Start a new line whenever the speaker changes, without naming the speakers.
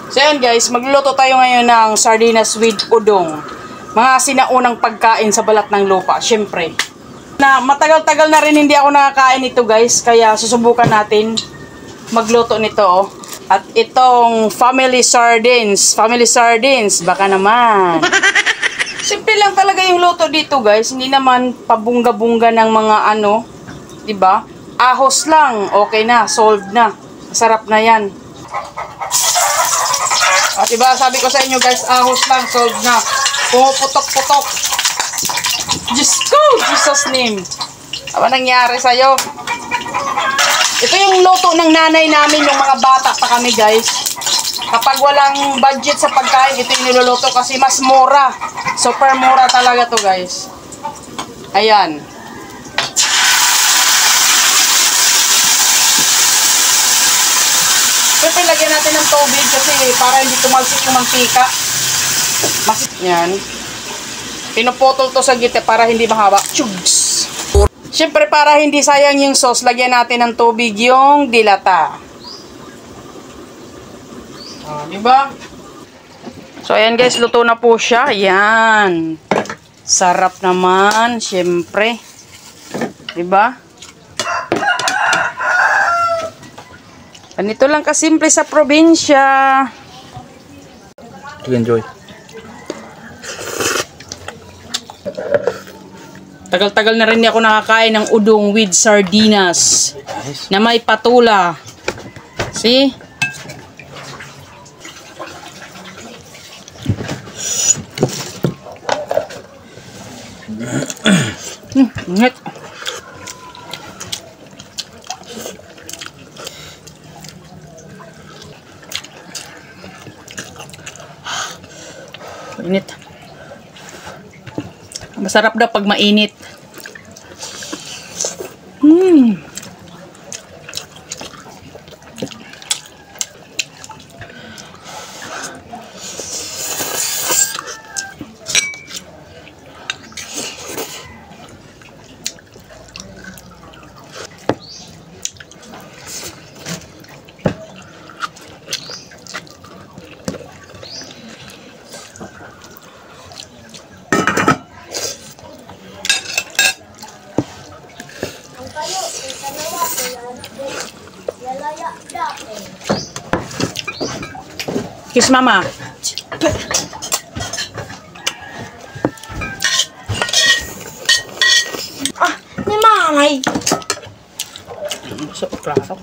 So yan guys, magluluto tayo ngayon ng sardinas with udong. Mga sinaunang pagkain sa balat ng lupa, syempre. Na matagal-tagal na rin hindi ako nakakain ito guys, kaya susubukan natin magluto nito oh. At itong family sardines, baka naman. Simple lang talaga yung luto dito guys, hindi naman pabungga-bungga ng mga ano, 'di ba? Ahos lang, okay na, solved na. Masarap na 'yan. At diba, sabi ko sa inyo guys, ahos lang, solved na. Pumuputok-putok. Diyos ko, Jesus name. Ano nangyari sa'yo? Ito yung luto ng nanay namin, yung mga bata pa kami guys. Kapag walang budget sa pagkain, ito yung niluluto kasi mas mura. Super mura talaga to guys. Ayan. Siyempre, lagyan natin ng tubig kasi para hindi tumalsik yung mantika. Yan. Pinuputol to sa gitna para hindi mahaba. Chugs! Siyempre, para hindi sayang yung sauce, lagyan natin ng tubig yung dilata. Diba? So, ayan guys, luto na po siya. Ayan. Sarap naman, siyempre. Diba? Ganito lang kasimple sa probinsya.
Enjoy.
Tagal-tagal na rin ako nakakain ng udong with sardinas na may patula. See? Ingat. Init. Masarap daw pag mainit. Kiss mama.
Ah, ni mamay.
Sa plato.